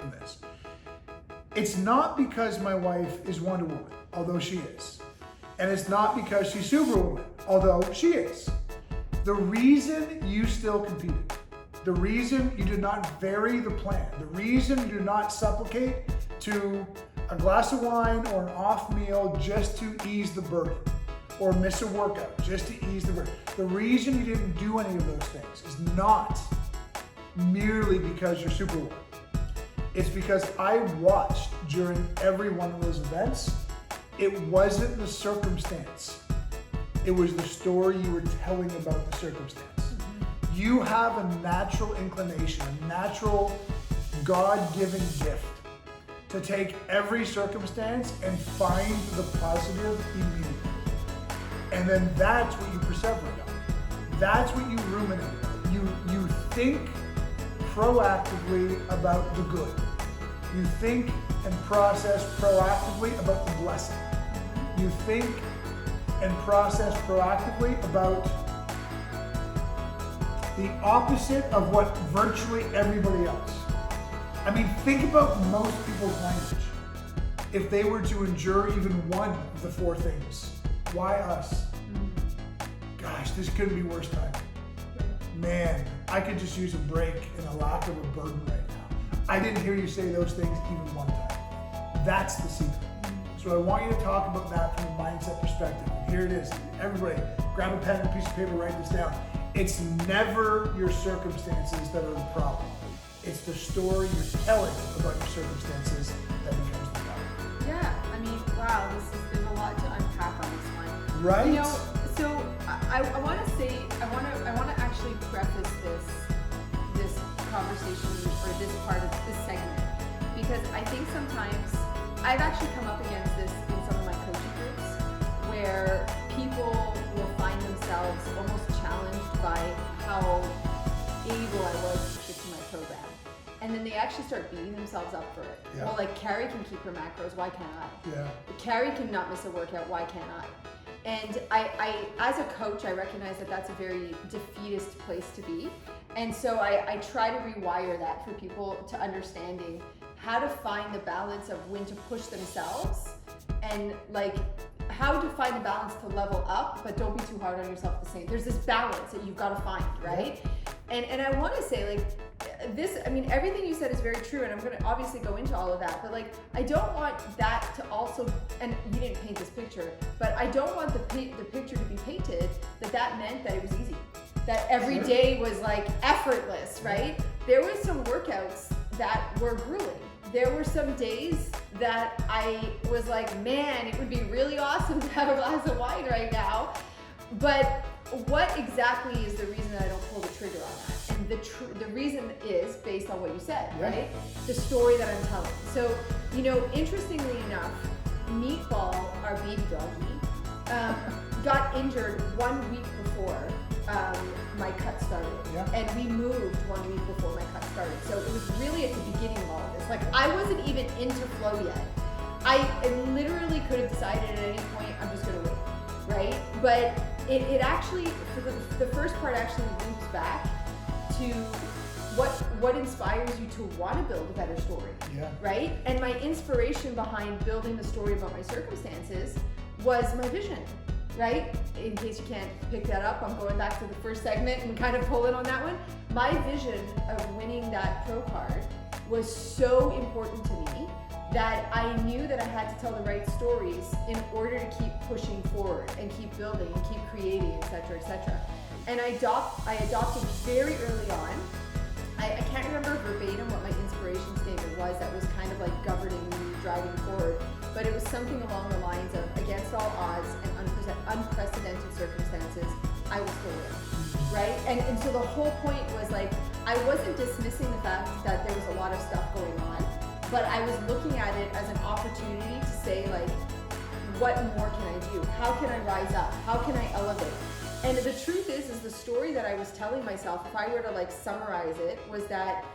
from this. It's not because my wife is Wonder Woman, although she is. And it's not because she's Superwoman, although she is. The reason you still competed, the reason you did not vary the plan, the reason you did not supplicate to a glass of wine or an off meal just to ease the burden, or miss a workout just to ease the burden. The reason you didn't do any of those things is not merely because you're Superwoman. It's because I watched during every one of those events. It wasn't the circumstance. It was the story you were telling about the circumstance. Mm-hmm. You have a natural inclination, a natural God-given gift to take every circumstance and find the positive immediately. And then that's what you perseverate on. That's what you ruminate on. You think proactively about the good. You think and process proactively about the blessing. You think and process proactively about the opposite of what virtually everybody else. I mean, think about most people's language. If they were to endure even one of the four things, why us? Gosh, this couldn't be worse time. Man, I could just use a break and a lack of a burden right now. I didn't hear you say those things even one time. That's the secret. So I want you to talk about that from a mindset perspective. And here it is. Everybody, grab a pen and a piece of paper, write this down. It's never your circumstances that are the problem. It's the story you're telling about your circumstances that becomes the problem. Yeah, I mean, wow, there's a lot to unpack on this one. Right? You know, so I want to say, I want to actually preface this conversation or this part of this segment, because I think sometimes I've actually come up against this in some of my coaching groups where people will find themselves almost challenged by how able I was to stick to my program. And then they actually start beating themselves up for it. Yeah. Well, like, Carrie can keep her macros, why can't I? Yeah. Carrie can not miss a workout, why can't I? And I as a coach, I recognize that that's a very defeatist place to be. And so I try to rewire that for people to understanding how to find the balance of when to push themselves and like how to find the balance to level up, but don't be too hard on yourself at the same. There's this balance that you've got to find, right? And I want to say, like, this, I mean, everything you said is very true, and I'm going to obviously go into all of that, but like, I don't want that to also, and you didn't paint this picture, but I don't want the picture to be painted that meant that it was easy, that every day was like effortless, right? There was some workouts that were grueling. There were some days that I was like, man, it would be really awesome to have a glass of wine right now. But what exactly is the reason that I don't pull the trigger on that? And the reason is based on what you said, right? The story that I'm telling. So, you know, interestingly enough, Meatball, our baby doggy, got injured 1 week before my cut started. And we moved 1 week before my cut started. So it was really at the beginning of all of this. Like, I wasn't even into flow yet. I literally could have decided at any point, I'm just gonna wait, right? But it actually, for the first part actually loops back to what inspires you to want to build a better story, right? And my inspiration behind building the story about my circumstances was my vision, right? In case you can't pick that up, I'm going back to the first segment and kind of pulling on that one. My vision of winning that pro card was so important to me that I knew that I had to tell the right stories in order to keep pushing forward and keep building and keep creating, etc., etc. And I adopted very early on. I can't remember verbatim what my inspiration statement was that was kind of like governing me driving forward, but it was something along the lines of, against all odds and unprecedented circumstances, I will still win, right? And so the whole point was like, I wasn't dismissing the fact that there was a lot of stuff going on, but I was looking at it as an opportunity to say, like, what more can I do? How can I rise up? How can I elevate? And the truth is the story that I was telling myself, if I were to like summarize it, was that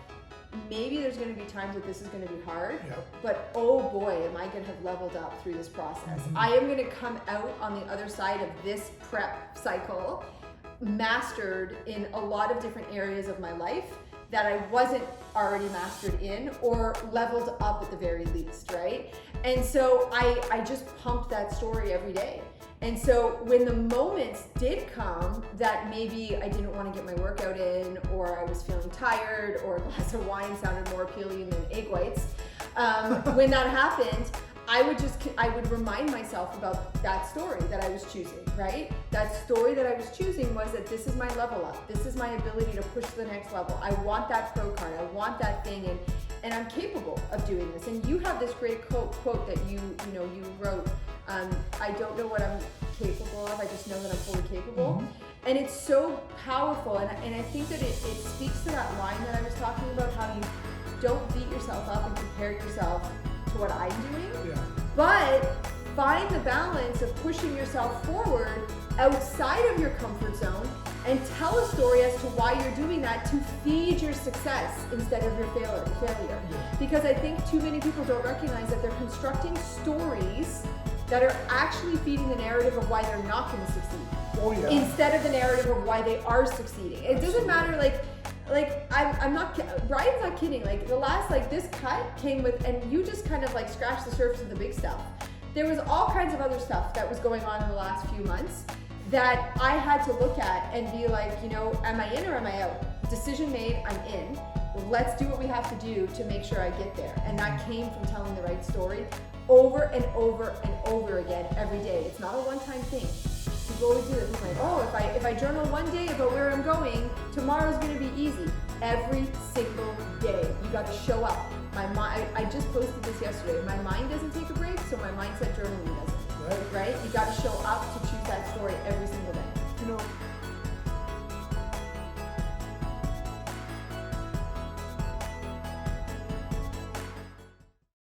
maybe there's going to be times that this is going to be hard, but oh boy, am I going to have leveled up through this process. I am going to come out on the other side of this prep cycle mastered in a lot of different areas of my life that I wasn't already mastered in or leveled up at the very least, right? And so I just pumped that story every day. And so when the moments did come that maybe I didn't want to get my workout in, or I was feeling tired, or a glass of wine sounded more appealing than egg whites, when that happened, I would remind myself about that story that I was choosing, right? That story that I was choosing was that this is my level up. This is my ability to push to the next level. I want that pro card. I want that thing, and I'm capable of doing this. And you have this great quote that you wrote. I don't know what I'm capable of. I just know that I'm fully capable. Mm-hmm. And it's so powerful. And I think that it speaks to that line that I was talking about, how you don't beat yourself up and compare yourself to what I'm doing, but find the balance of pushing yourself forward outside of your comfort zone and tell a story as to why you're doing that to feed your success instead of your failure. Because I think too many people don't recognize that they're constructing stories that are actually feeding the narrative of why they're not going to succeed, instead of the narrative of why they are succeeding. It doesn't matter, I'm not, Brian's not kidding. Like the last, this cut came with, and you just kind of scratched the surface of the big stuff. There was all kinds of other stuff that was going on in the last few months that I had to look at and be like, am I in or am I out? Decision made, I'm in. Let's do what we have to do to make sure I get there. And that came from telling the right story over and over and over again every day. It's not a one-time thing. People always do this. It's like, oh, if I journal one day about where I'm going, tomorrow's going to be easy. Every single day, you got to show up. My mind. I just posted this yesterday. My mind doesn't take a break, so my mindset journaling doesn't. Right? You got to show up to choose that story every single day.